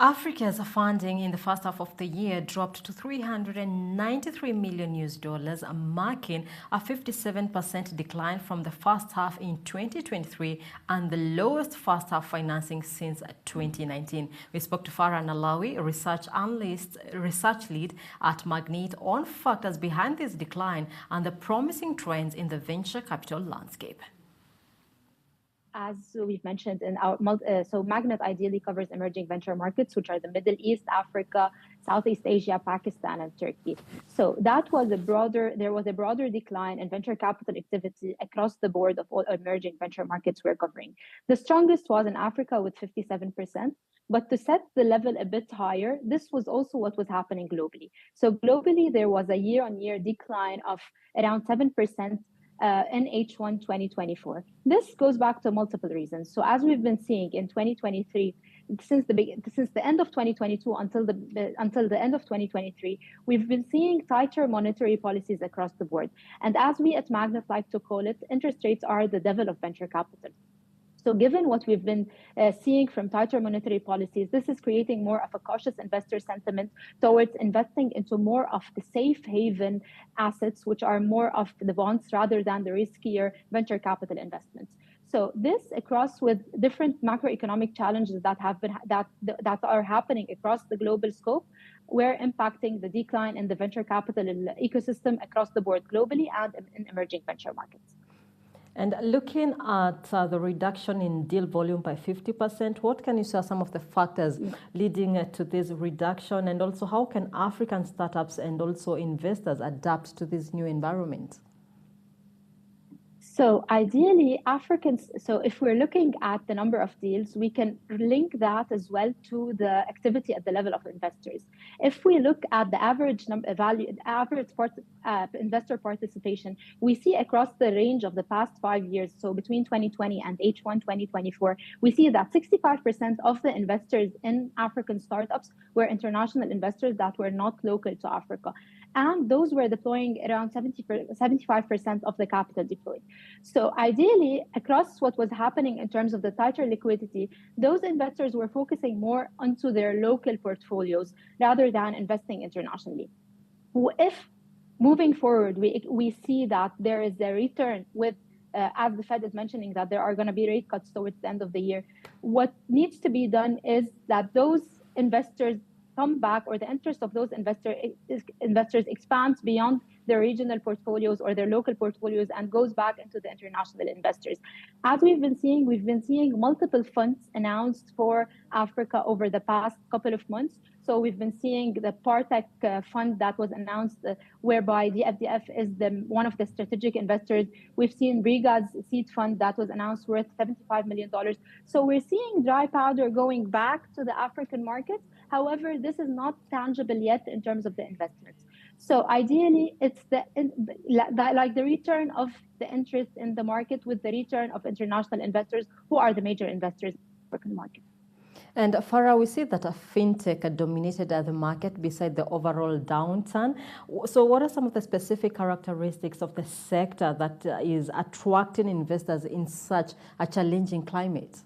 Africa's funding in the first half of the year dropped to $393 million, marking a 57% decline from the first half in 2023 and the lowest first half financing since 2019. We spoke to Farah Nalawi, research lead at MAGNiTT, on factors behind this decline and the promising trends in the venture capital landscape. As we've mentioned in our so MAGNiTT ideally covers emerging venture markets, which are the Middle East, Africa, Southeast Asia, Pakistan, and Turkey. So there was a broader decline in venture capital activity across the board of all emerging venture markets we're covering. The strongest was in Africa with 57%. But to set the level a bit higher, this was also what was happening globally. So globally, there was a year-on-year decline of around 7%. In H1 2024. This goes back to multiple reasons. So as we've been seeing in 2023, since the end of 2022 until the end of 2023, we've been seeing tighter monetary policies across the board. And as we at MAGNiTT like to call it, interest rates are the devil of venture capital. So given what we've been seeing from tighter monetary policies, this is creating more of a cautious investor sentiment towards investing into more of the safe haven assets, which are more of the bonds rather than the riskier venture capital investments. So this, across with different macroeconomic challenges that are happening across the global scope, we're impacting the decline in the venture capital ecosystem across the board globally and in emerging venture markets. And looking at the reduction in deal volume by 50%, what can you say are some of the factors leading to this reduction? And also, how can African startups and also investors adapt to this new environment? So ideally, so if we're looking at the number of deals, we can link that as well to the activity at the level of investors. If we look at the average investor participation, we see across the range of the past 5 years, so between 2020 and H1 2024, we see that 65% of the investors in African startups were international investors that were not local to Africa. And those were deploying around 75% of the capital deployed. So ideally, across what was happening in terms of the tighter liquidity, those investors were focusing more onto their local portfolios rather than investing internationally. If moving forward, we see that there is a return with, as the Fed is mentioning, that there are going to be rate cuts towards the end of the year, what needs to be done is that those investors come back, or the interest of those investors expands beyond their regional portfolios or their local portfolios and goes back into the international investors. As we've been seeing multiple funds announced for Africa over the past couple of months. So we've been seeing the Partech fund that was announced, whereby the FDF is one of the strategic investors. We've seen Riga's seed fund that was announced worth $75 million. So we're seeing dry powder going back to the African markets. However, this is not tangible yet in terms of the investments. So ideally, it's the return of the interest in the market with the return of international investors who are the major investors in the African market. And Farah, we see that a fintech dominated the market beside the overall downturn. So what are some of the specific characteristics of the sector that is attracting investors in such a challenging climate?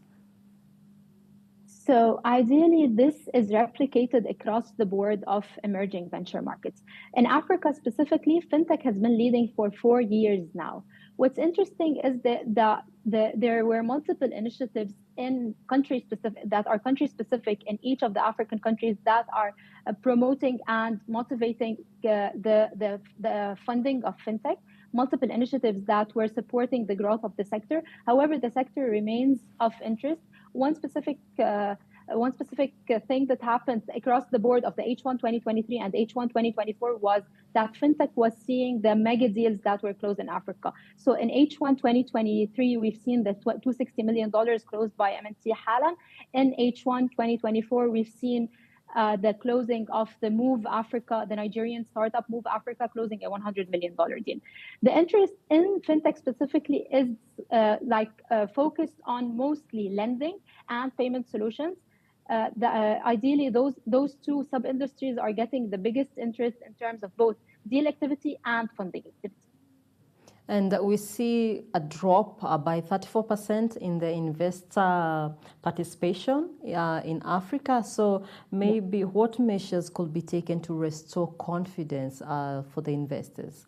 So ideally, this is replicated across the board of emerging venture markets. In Africa specifically, fintech has been leading for 4 years now. What's interesting is that there were multiple initiatives in country-specific in each of the African countries that are promoting and motivating the funding of fintech. Multiple initiatives that were supporting the growth of the sector. However, the sector remains of interest. One specific thing that happened across the board of the H1 2023 and H1 2024 was that fintech was seeing the mega deals that were closed in Africa. So in H1 2023, we've seen the $260 million closed by MNC Halan. In H1 2024, we've seen the closing of the Move Africa, the Nigerian startup Move Africa, closing a $100 million deal. The interest in fintech specifically is focused on mostly lending and payment solutions. Ideally, those two sub-industries are getting the biggest interest in terms of both deal activity and funding activity. And we see a drop by 34% in the investor participation in Africa. So maybe what measures could be taken to restore confidence for the investors?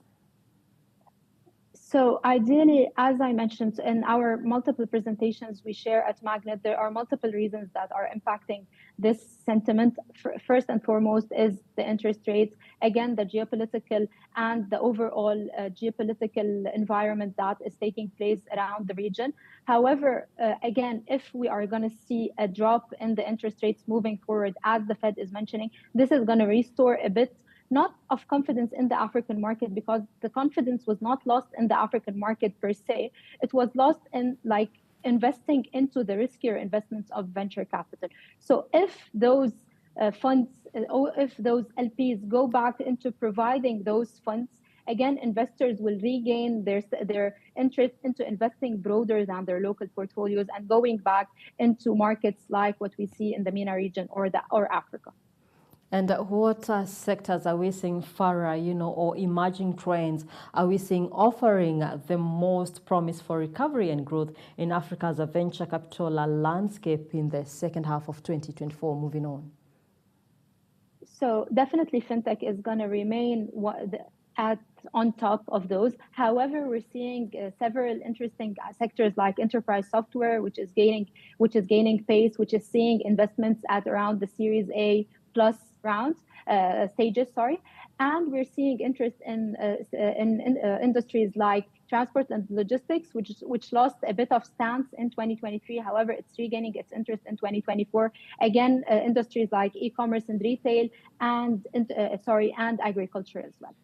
So ideally, as I mentioned in our multiple presentations we share at MAGNiTT, there are multiple reasons that are impacting this sentiment. First and foremost is the interest rates. Again, the geopolitical and the overall geopolitical environment that is taking place around the region. However, again, if we are going to see a drop in the interest rates moving forward, as the Fed is mentioning, this is going to restore a bit not of confidence in the African market, because the confidence was not lost in the African market per se. It was lost in like investing into the riskier investments of venture capital. So if those funds, or if those LPs go back into providing those funds, again, investors will regain their interest into investing broader than their local portfolios and going back into markets like what we see in the MENA region or Africa. And what sectors are we seeing, Farah, or emerging trends are we seeing offering the most promise for recovery and growth in Africa's venture capital landscape in the second half of 2024? Moving on. So definitely fintech is going to remain on top of those. However, we're seeing several interesting sectors like enterprise software, which is gaining pace, which is seeing investments at around the Series A plus stages, and we're seeing interest in industries like transport and logistics, which lost a bit of stance in 2023. However, it's regaining its interest in 2024. Again, industries like e-commerce and retail and agriculture as well.